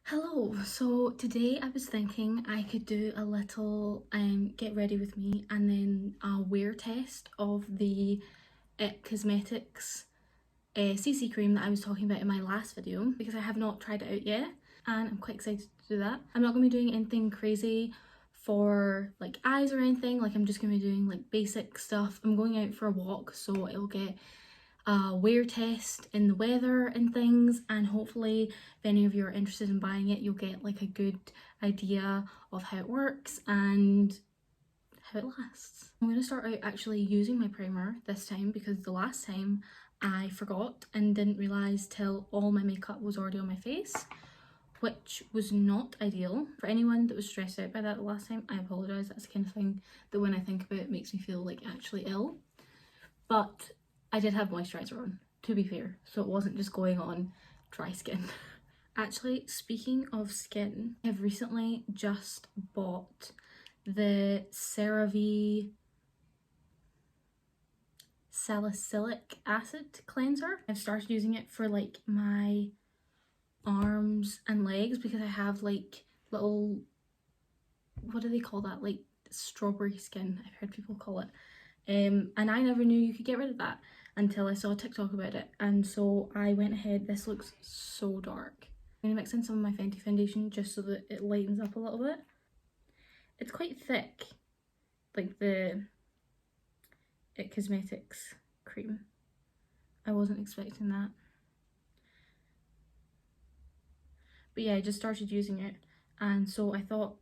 Hello, so today I was thinking I could do a little get ready with me and then a wear test of the It Cosmetics CC cream that I was talking about in my last video because I have not tried it out yet and I'm quite excited to do that. I'm not going to be doing anything crazy for like eyes or anything, like I'm just going to be doing like basic stuff. I'm going out for a walk, so it'll get a wear test in the weather and things, and hopefully if any of you are interested in buying it, you'll get like a good idea of how it works and how it lasts. I'm going to start out actually using my primer this time because the last time I forgot and didn't realise till all my makeup was already on my face, which was not ideal. For anyone that was stressed out by that the last time, I apologise. That's the kind of thing that when I think about it makes me feel like actually ill. But I did have moisturiser on, to be fair, so it wasn't just going on dry skin. Actually, speaking of skin, I've recently just bought the CeraVe salicylic acid cleanser. I've started using it for like my arms and legs because I have like little, what do they call that, like strawberry skin, I've heard people call it. And I never knew you could get rid of that until I saw a TikTok about it, and so I went ahead. This looks so dark. I'm gonna mix in some of my Fenty foundation just so that it lightens up a little bit. It's quite thick, like the It Cosmetics cream. I wasn't expecting that. But yeah, I just started using it, and so I thought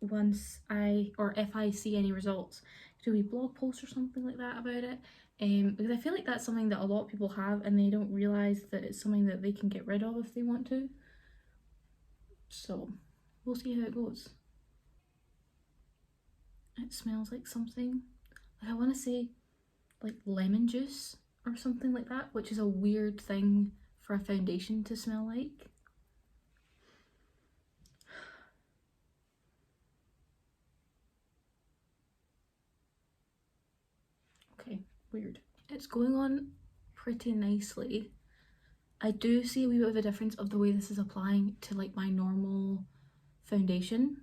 once if I see any results, do a blog post or something like that about it, because I feel like that's something that a lot of people have and they don't realise that it's something that they can get rid of if they want to. So we'll see how it goes. It smells like something, like I want to say like lemon juice or something like that, which is a weird thing for a foundation to smell like. Okay, weird. It's going on pretty nicely. I do see a wee bit of a difference of the way this is applying to like my normal foundation.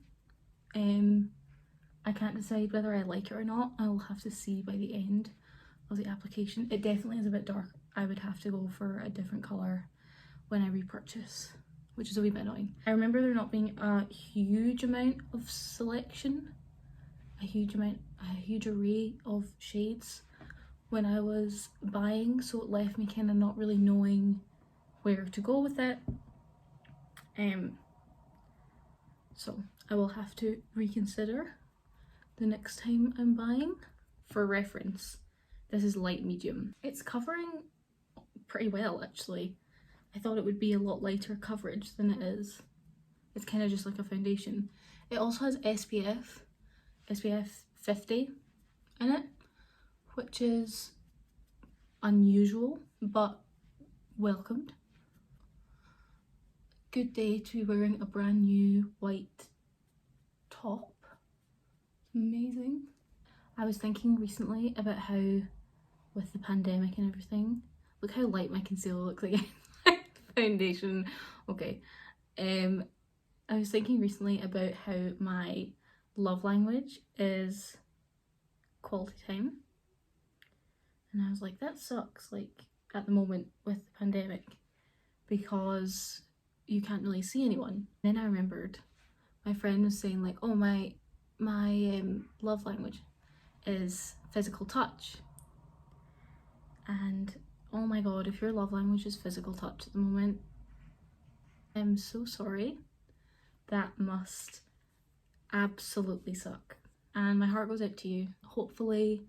I can't decide whether I like it or not. I will have to see by the end of the application. It definitely is a bit dark. I would have to go for a different colour when I repurchase, which is a wee bit annoying. I remember there not being a huge amount of selection, a huge array of shades when I was buying, so it left me kind of not really knowing where to go with it. So I will have to reconsider the next time I'm buying. For reference, this is light medium. It's covering pretty well actually. I thought it would be a lot lighter coverage than it is. It's kind of just like a foundation. It also has SPF 50 in it, which is unusual but welcomed. Good day to be wearing a brand new white top. Amazing. I was thinking recently about how with the pandemic and everything, look how light my concealer looks again. Foundation. Okay. I was thinking recently about how my love language is quality time, and I was like, that sucks, like at the moment with the pandemic, because you can't really see anyone. Then I remembered my friend was saying like, oh, my love language is physical touch, and oh my god, if your love language is physical touch at the moment, I'm so sorry. That must absolutely suck, and my heart goes out to you. Hopefully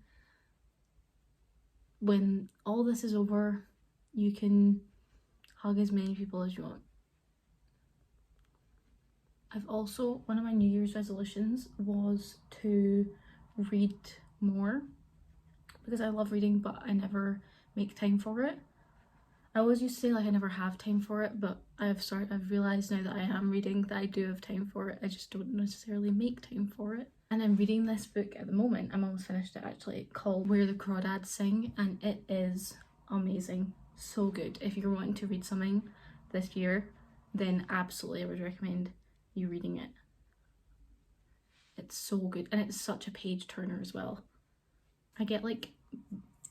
when all this is over, you can hug as many people as you want. I've also, one of my New Year's resolutions was to read more, because I love reading but I never make time for it. I always used to say like I never have time for it, but I've realised now that I am reading that I do have time for it. I just don't necessarily make time for it. And I'm reading this book at the moment, I'm almost finished it actually, called Where the Crawdads Sing, and it is amazing. So good. If you're wanting to read something this year, then absolutely I would recommend you reading it. It's so good, and it's such a page turner as well. I get like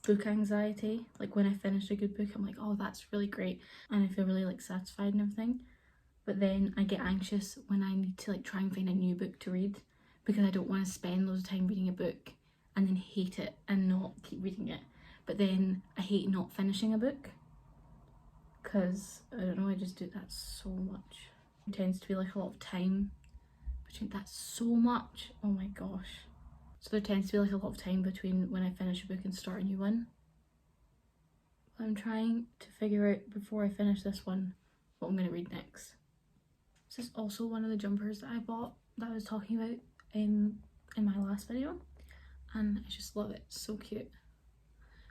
book anxiety, like when I finish a good book I'm like, oh that's really great, and I feel really like satisfied and everything, but then I get anxious when I need to like try and find a new book to read, because I don't want to spend loads of time reading a book and then hate it and not keep reading it. But then I hate not finishing a book because I don't know, I just do that so much. It tends to be like a lot of time between, that's so much, oh my gosh. So there tends to be like a lot of time between when I finish a book and start a new one. I'm trying to figure out before I finish this one what I'm going to read next. This is also one of the jumpers that I bought that I was talking about in my last video, and I just love it, it's so cute.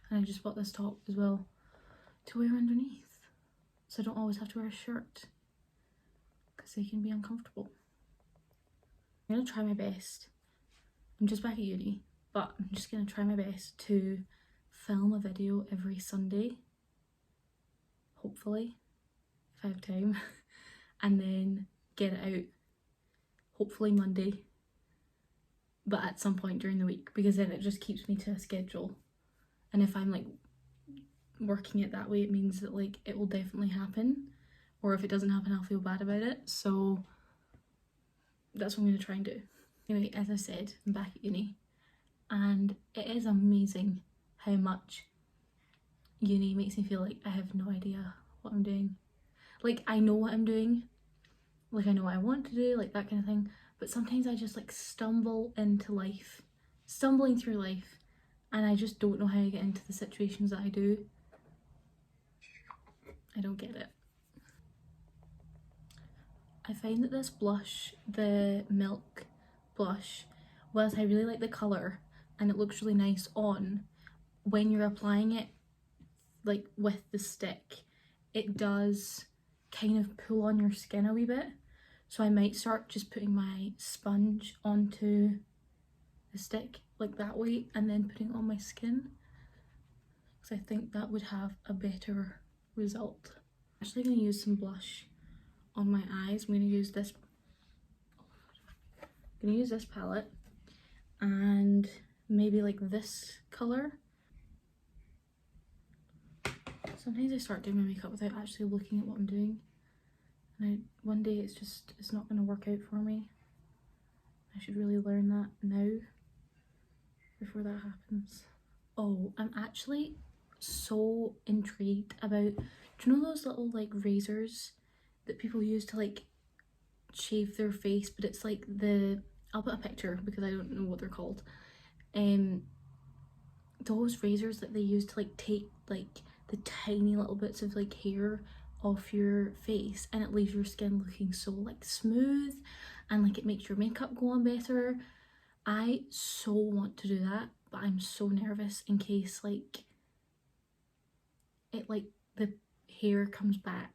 And I just bought this top as well to wear underneath, so I don't always have to wear a shirt because they can be uncomfortable. I'm going to try my best. I'm just back at uni, but I'm just going to try my best to film a video every Sunday, hopefully, if I have time, and then get it out hopefully Monday, but at some point during the week, because then it just keeps me to a schedule. And if I'm like working it that way, it means that like it will definitely happen, or if it doesn't happen I'll feel bad about it. So that's what I'm going to try and do. Anyway, as I said, I'm back at uni, and it is amazing how much uni makes me feel like I have no idea what I'm doing. Like I know what I'm doing, like I know what I want to do, like that kind of thing, but sometimes I just like stumbling through life, and I just don't know how to get into the situations that I do. I don't get it. I find that this blush, the Milk blush, whilst I really like the colour and it looks really nice on, when you're applying it like with the stick, it does kind of pull on your skin a wee bit. So I might start just putting my sponge onto the stick like that way and then putting it on my skin, because I think that would have a better result. I'm actually going to use some blush on my eyes. I'm going to use this palette and maybe like this colour. Sometimes I start doing my makeup without actually looking at what I'm doing, and one day it's not going to work out for me. I should really learn that now before that happens. Oh, I'm actually so intrigued about, do you know those little like razors that people use to like shave their face, but it's like I'll put a picture because I don't know what they're called. Those razors that they use to like take like the tiny little bits of like hair off your face, and it leaves your skin looking so like smooth, and like it makes your makeup go on better. I so want to do that, but I'm so nervous in case like it like the hair comes back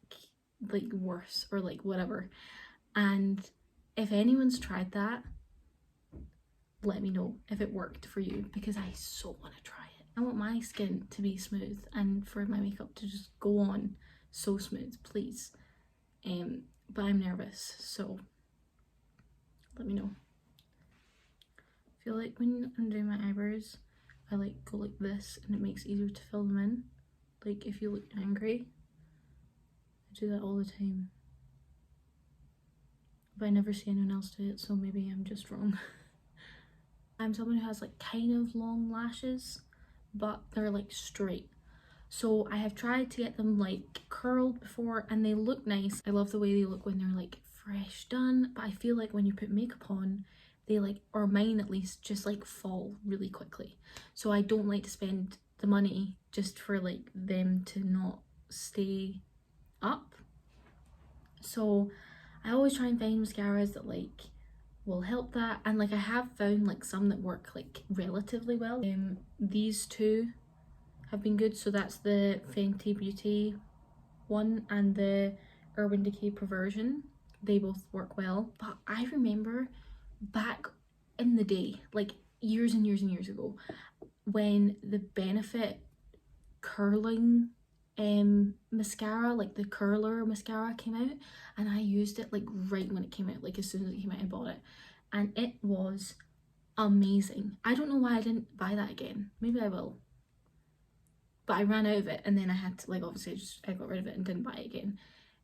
like worse or like whatever. And if anyone's tried that, let me know if it worked for you, because I so want to try it. I want my skin to be smooth and for my makeup to just go on so smooth, please. But I'm nervous, so let me know. I feel like when I'm doing my eyebrows, I like go like this and it makes it easier to fill them in. Like if you look angry, I do that all the time. But I never see anyone else do it, so maybe I'm just wrong. I'm someone who has like kind of long lashes, but they're like straight. So I have tried to get them like curled before and they look nice. I love the way they look when they're like fresh done, but I feel like when you put makeup on, they like, or mine at least, just like fall really quickly. So I don't like to spend the money just for like them to not stay up. So I always try and find mascaras that like will help that, and like I have found like some that work like relatively well. These two have been good, so that's the Fenty Beauty one and the Urban Decay Perversion. They both work well, but I remember back in the day, like years and years and years ago, when the Benefit curling mascara, like the curler mascara came out, and I used it like right when it came out, like as soon as it came out I bought it, and it was amazing. I don't know why I didn't buy that again. Maybe I will, but I ran out of it, and then I had to, like, obviously I got rid of it and didn't buy it again.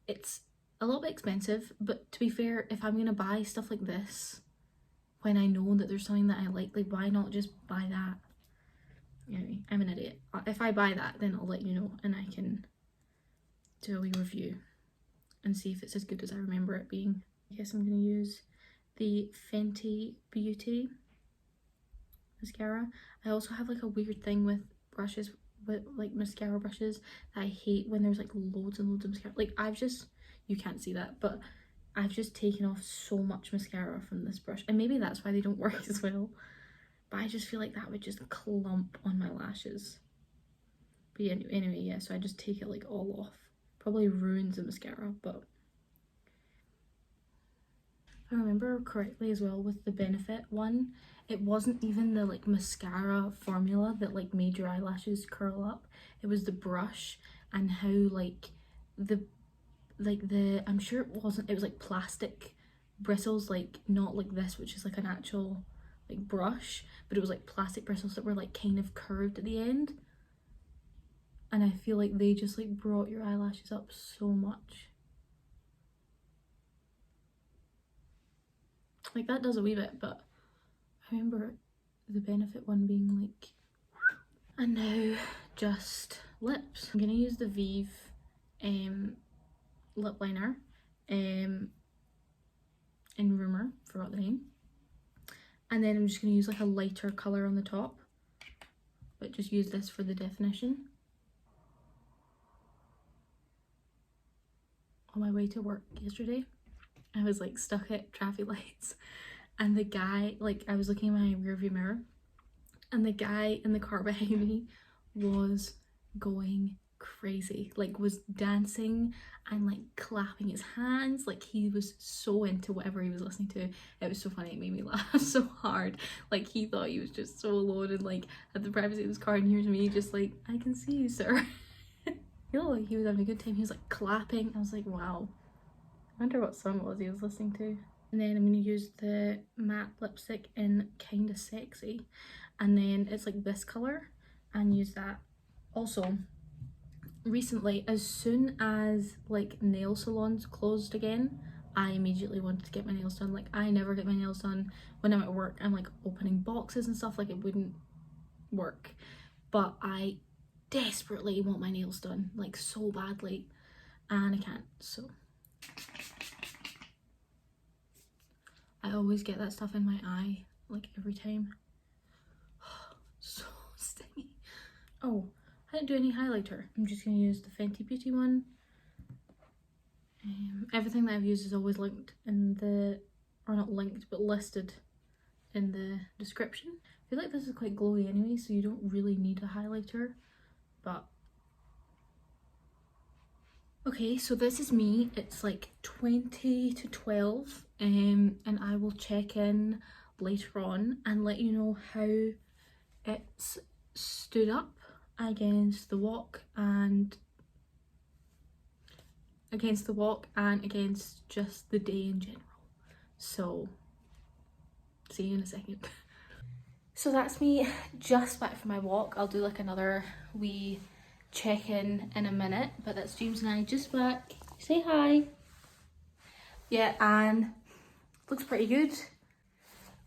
It's a little bit expensive, but to be fair, if I'm gonna buy stuff like this when I know that there's something that I like why not just buy that? Anyway, I'm an idiot. If I buy that, then I'll let you know and I can do a wee review and see if it's as good as I remember it being. I guess I'm going to use the Fenty Beauty mascara. I also have like a weird thing with brushes, with like mascara brushes, that I hate when there's like loads and loads of mascara. Like you can't see that, but I've just taken off so much mascara from this brush, and maybe that's why they don't work as well. But I just feel like that would just clump on my lashes. But yeah, anyway, yeah, so I just take it like all off. Probably ruins the mascara, but if I remember correctly as well with the Benefit one, it wasn't even the like mascara formula that like made your eyelashes curl up. It was the brush and how like the I'm sure it was like plastic bristles, like not like this, which is like an actual like brush, but it was like plastic bristles that were like kind of curved at the end, and I feel like they just like brought your eyelashes up so much. Like that does a wee bit, but I remember the Benefit one being like. And now just lips. I'm gonna use the Vieve lip liner in Rumour, forgot the name. And then I'm just going to use like a lighter colour on the top, but just use this for the definition. On my way to work yesterday, I was like stuck at traffic lights, and the guy, like I was looking in my rearview mirror, and the guy in the car behind me was going crazy, like was dancing and like clapping his hands, like he was so into whatever he was listening to. It was so funny, it made me laugh so hard. Like he thought he was just so alone and like at the privacy of his car, and here's me just like, I can see you, sir. I feel like he was having a good time. He was like clapping. I was like, wow, I wonder what song it was he was listening to. And then I'm going to use the matte lipstick in Kinda Sexy, and then it's like this colour, and use that. Also, recently, as soon as like nail salons closed again, I immediately wanted to get my nails done. Like I never get my nails done when I'm at work. I'm like opening boxes and stuff, like it wouldn't work. But I desperately want my nails done, like so badly, and I can't, so I always get that stuff in my eye, like every time. So stingy. Oh, I didn't do any highlighter. I'm just going to use the Fenty Beauty one. Everything that I've used is always linked in the, or not linked, but listed in the description. I feel like this is quite glowy anyway, so you don't really need a highlighter, but okay, so this is me. It's like 20 to 12, and I will check in later on and let you know how it's stood up against the walk and against just the day in general. So see you in a second. So that's me just back from my walk. I'll do like another wee check-in in a minute, but that's James and I just back. Say hi. Yeah, and looks pretty good.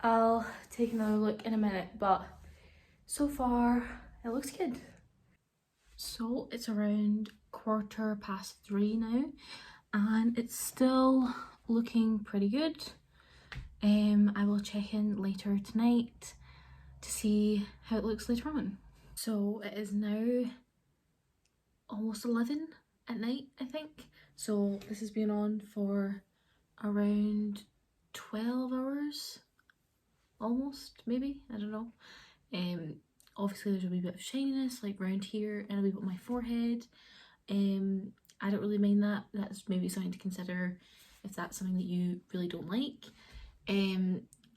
I'll take another look in a minute, but so far it looks good. So it's around 3:15 now, and it's still looking pretty good. I will check in later tonight to see how it looks later on. So it is now almost 11 at night, I think. So this has been on for around 12 hours, almost, maybe, I don't know. Obviously there's a wee bit of shininess like round here and a wee bit on my forehead. I don't really mind that. That's maybe something to consider if that's something that you really don't like.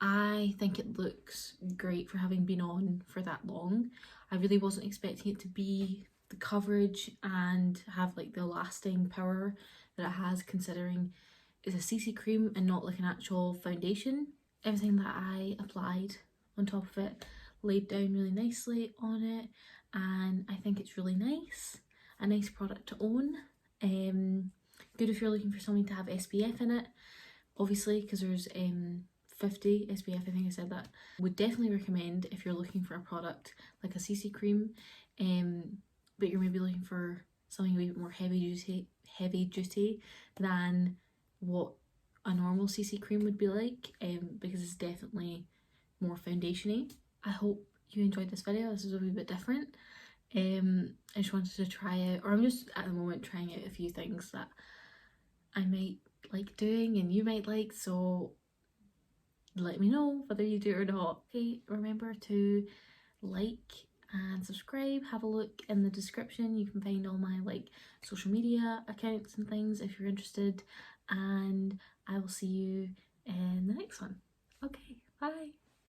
I think it looks great for having been on for that long. I really wasn't expecting it to be the coverage and have like the lasting power that it has, considering it's a CC cream and not like an actual foundation. Everything that I applied on top of it laid down really nicely on it, and I think it's really nice, a nice product to own. Good if you're looking for something to have SPF in it, obviously, because there's 50 SPF, I think I said that. Would definitely recommend if you're looking for a product like a CC cream, but you're maybe looking for something a wee bit more heavy duty than what a normal CC cream would be like, because it's definitely more foundation-y. I hope you enjoyed this video. This is a wee bit different. I just wanted to try out, or I'm just at the moment trying out a few things that I might like doing and you might like, so let me know whether you do it or not. Okay, remember to like and subscribe. Have a look in the description, you can find all my like social media accounts and things if you're interested, and I will see you in the next one. Okay, bye.